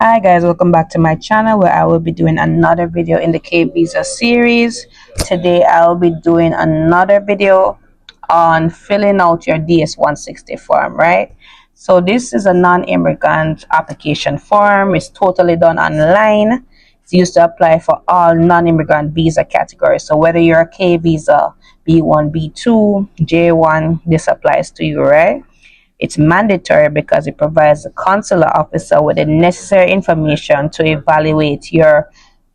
Hi guys, welcome back to my channel where I will be doing another video in the K Visa series. Today I will be doing another video on filling out your DS-160 form, right? So this is a non-immigrant application form. It's totally done online. It's used to apply for all non-immigrant visa categories. So whether you're a K Visa, B1, B2, J1, this applies to you, right? It's mandatory because it provides the consular officer with the necessary information to evaluate your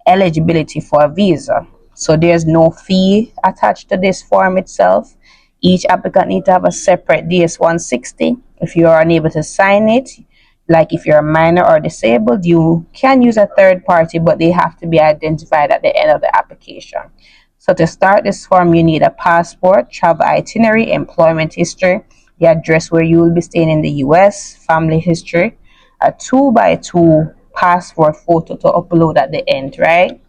eligibility for a visa. So there's no fee attached to this form itself. Each applicant needs to have a separate DS-160. If you are unable to sign it, like if you're a minor or disabled, you can use a third party, but they have to be identified at the end of the application. So to start this form, you need a passport, travel itinerary, employment history, the address where you will be staying in the US, family history, a 2x2 passport photo to upload at the end, right?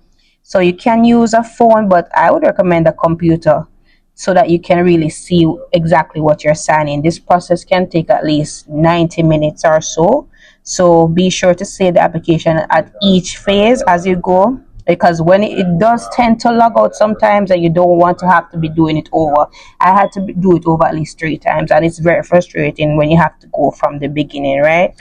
So you can use a phone, but I would recommend a computer so that you can really see exactly what you're signing. This process can take at least 90 minutes or so. So be sure to save the application at each phase as you go, because when it does tend to log out sometimes and you don't want to have to be doing it over. I had to do it over at least 3 times, and it's very frustrating when you have to go from the beginning, right?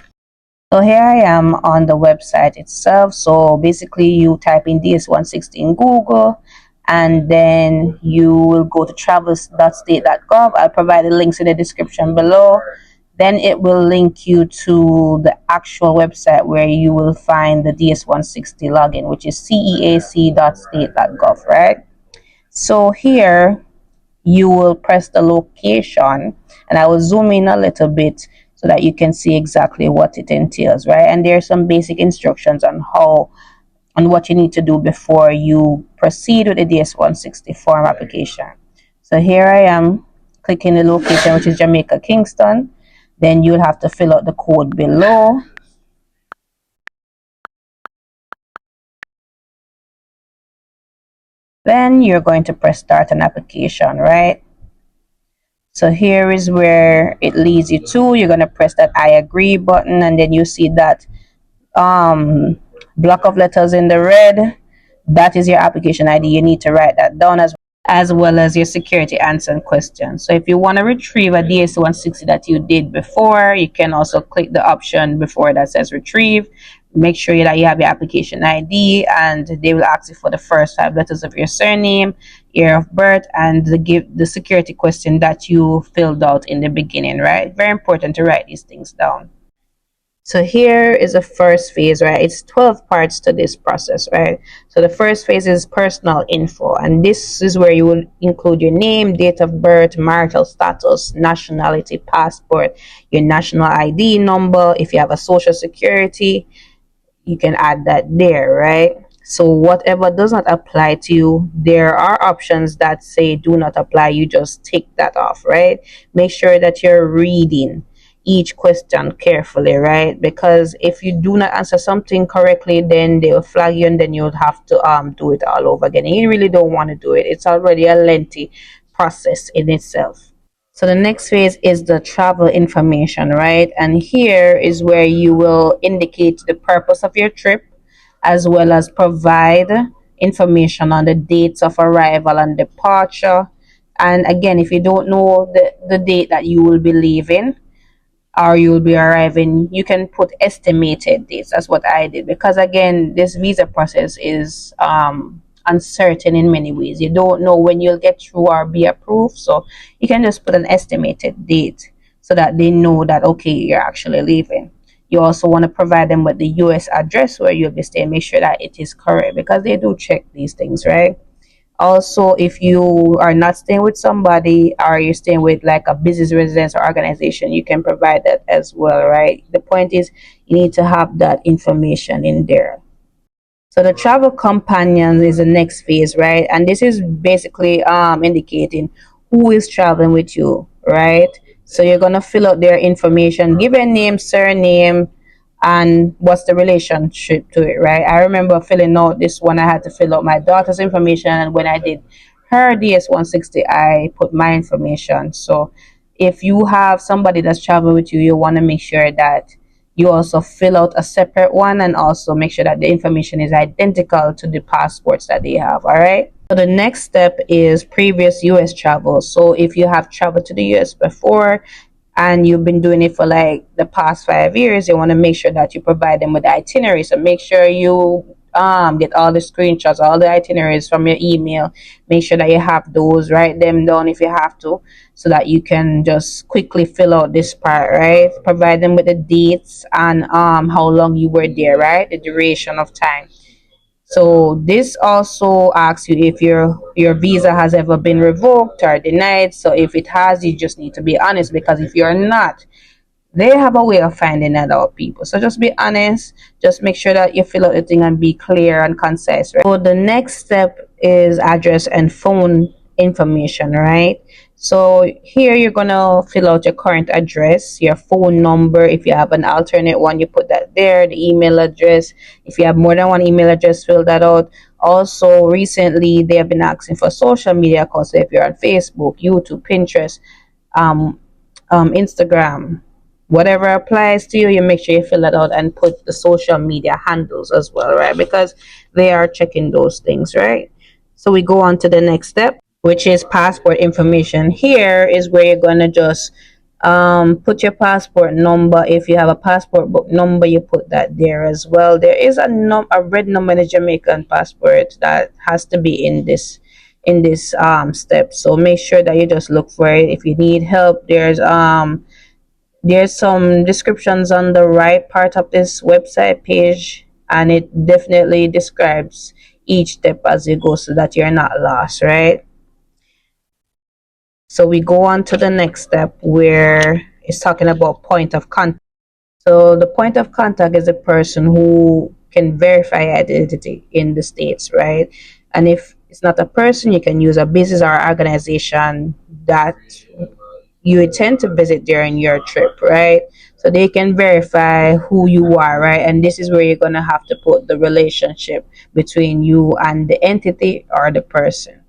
So here I am on the website itself. So basically you type in DS-160 in Google, and then you will go to travel.state.gov. I'll provide the links in the description below. Then it will link you to the actual website where you will find the DS-160 login, which is ceac.state.gov, right? So here you will press the location, and I will zoom in a little bit so that you can see exactly what it entails, right? And there are some basic instructions on what you need to do before you proceed with the DS-160 form application. So here I am clicking the location, which is Jamaica, Kingston. Then you'll have to fill out the code below. Then you're going to press start an application, right? So here is where it leads you to. You're going to press that I agree button, and then you see that block of letters in the red. That is your application ID. You need to write that down as well as your security answer and questions. So if you want to retrieve a DS-160 that you did before, you can also click the option before that says retrieve. Make sure that you have your application ID, and they will ask you for the first 5 letters of your surname, year of birth, and the security question that you filled out in the beginning, right? Very important to write these things down. So here is the first phase, right? It's 12 parts to this process, right? So the first phase is personal info, and this is where you will include your name, date of birth, marital status, nationality, passport, your national ID number. If you have a social security, you can add that there, right? So whatever does not apply to you, there are options that say do not apply. You just take that off, right? Make sure that you're reading each question carefully, right? Because if you do not answer something correctly, then they will flag you, and then you'll have to do it all over again. And you really don't want to do it. It's already a lengthy process in itself. So the next phase is the travel information, right? And here is where you will indicate the purpose of your trip, as well as provide information on the dates of arrival and departure. And again, if you don't know the date that you will be leaving or you'll be arriving, you can put estimated dates. That's what I did, because again, this visa process is uncertain in many ways. You don't know when you'll get through or be approved, so you can just put an estimated date so that they know that okay, you're actually leaving. You also want to provide them with the US address where you'll be staying. Make sure that it is correct, because they do check these things, right? Also, if you are not staying with somebody or you're staying with like a business residence or organization, you can provide that as well, right? The point is you need to have that information in there. So the travel companion is the next phase, right? And this is basically indicating who is traveling with you, right? So you're gonna fill out their information, give a name, surname, and what's the relationship to it, right? I remember filling out this one. I had to fill out my daughter's information, and when I did her DS-160, I put my information. So if you have somebody that's traveling with you, you want to make sure that you also fill out a separate one and also make sure that the information is identical to the passports that they have. All right. So the next step is previous US travel. So if you have traveled to the US before and you've been doing it for like the past 5 years, you want to make sure that you provide them with the itinerary. So make sure you get all the screenshots, all the itineraries from your email. Make sure that you have those, write them down if you have to, so that you can just quickly fill out this part, right? Provide them with the dates and how long you were there, right? The duration of time. So this also asks you if your visa has ever been revoked or denied. So if it has, you just need to be honest, because if you're not, they have a way of finding that out, people. So just be honest. Just make sure that you fill out the thing and be clear and concise, right? So the next step is address and phone information, right? So here you're gonna fill out your current address, your phone number. If you have an alternate one, you put that there. The email address. If you have more than one email address, fill that out. Also, recently they have been asking for social media accounts. So if you're on Facebook, YouTube, Pinterest, um, Instagram, whatever applies to you, you make sure you fill that out and put the social media handles as well, right? Because they are checking those things, right? So we go on to the next step, which is passport information. Here is where you're gonna just put your passport number. If you have a passport book number, you put that there as well. There is a red number in the Jamaican passport that has to be in this step. So make sure that you just look for it. If you need help, there's some descriptions on the right part of this website page, and it definitely describes each step as you go so that you're not lost, right? So we go on to the next step where it's talking about point of contact. So the point of contact is the person who can verify identity in the States, right? And if it's not a person, you can use a business or organization that you intend to visit during your trip, right? So they can verify who you are, right? And this is where you're going to have to put the relationship between you and the entity or the person.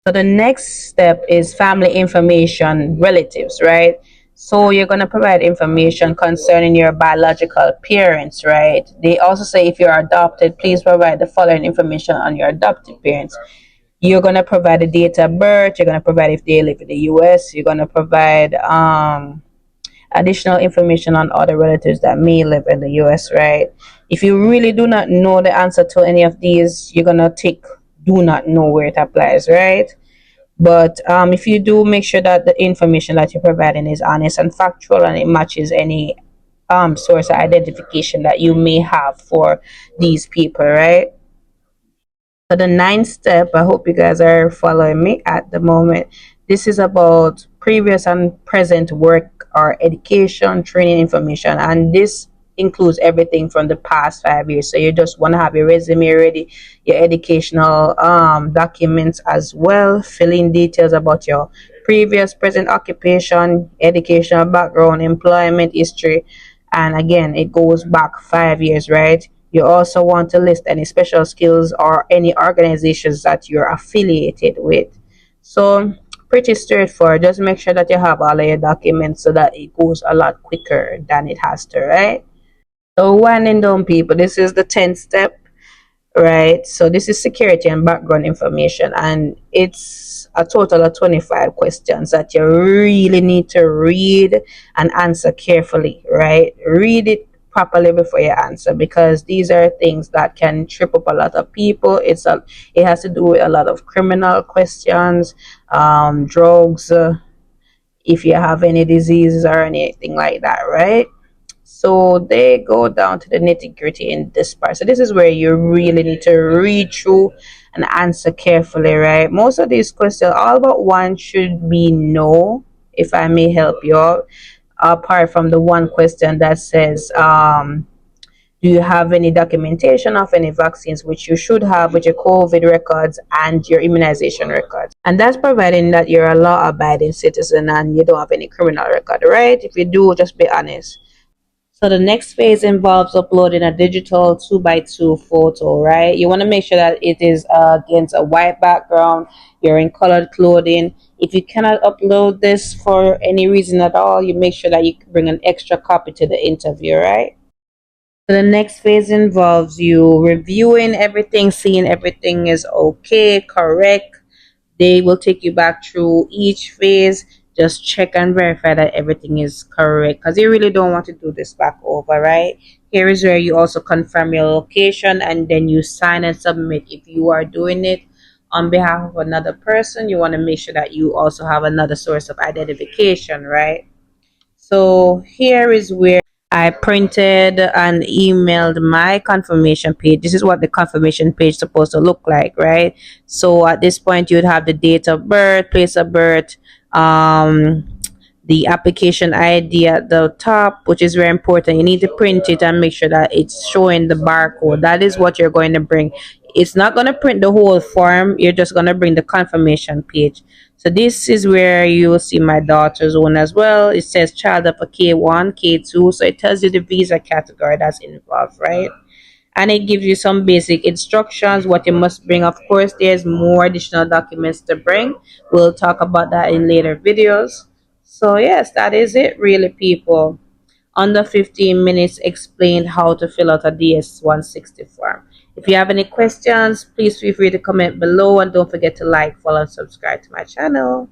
So the next step is family information, relatives, right? So you're going to provide information concerning your biological parents, right? They also say if you're adopted, please provide the following information on your adopted parents. You're going to provide the date of birth. You're going to provide if they live in the US. You're going to provide additional information on other relatives that may live in the US, right? If you really do not know the answer to any of these, you're going to tick do not know where it applies, right? But if you do, make sure that the information that you're providing is honest and factual and it matches any source of identification that you may have for these people, right? So the ninth step, I hope you guys are following me at the moment. This is about previous and present work or education, training information, and this includes everything from the past 5 years. So you just want to have your resume ready, your educational documents as well, fill in details about your previous, present occupation, educational background, employment history, and again, it goes back 5 years, right? You also want to list any special skills or any organizations that you're affiliated with. So pretty straightforward. Just make sure that you have all of your documents so that it goes a lot quicker than it has to, right? So winding down, people, this is the 10th step, right? So this is security and background information, and it's a total of 25 questions that you really need to read and answer carefully, right? Read it properly before you answer, because these are things that can trip up a lot of people. It has to do with a lot of criminal questions, drugs, if you have any diseases or anything like that, right? So they go down to the nitty gritty in this part. So this is where you really need to read through and answer carefully, right? Most of these questions, all but one should be no, if I may help you out. Apart from the one question that says, do you have any documentation of any vaccines, which you should have with your COVID records and your immunization records? And that's providing that you're a law-abiding citizen and you don't have any criminal record, right? If you do, just be honest. So the next phase involves uploading a digital 2 by 2 photo, right? You want to make sure that it is against a white background, you're in colored clothing. If you cannot upload this for any reason at all, you make sure that you bring an extra copy to the interview, right? So the next phase involves you reviewing everything, seeing everything is okay, correct. They will take you back through each phase. Just check and verify that everything is correct because you really don't want to do this back over, right? Here is where you also confirm your location and then you sign and submit. If you are doing it on behalf of another person, you want to make sure that you also have another source of identification, right? So here is where I printed and emailed my confirmation page. This is what the confirmation page is supposed to look like, right? So at this point, you'd have the date of birth, place of birth, um, the application ID at the top, which is very important. You need to print it and make sure that it's showing the barcode. That is what you're going to bring. It's not going to print the whole form. You're just going to bring the confirmation page. So this is where you will see my daughter's one as well. It says child of a K1, K2. So it tells you the visa category that's involved, right? And it gives you some basic instructions what you must bring. Of course, there's more additional documents to bring. We'll talk about that in later videos. So yes, that is it really, people. Under 15 minutes explained how to fill out a DS-160 form. If you have any questions, please feel free to comment below and don't forget to like, follow, and subscribe to my channel.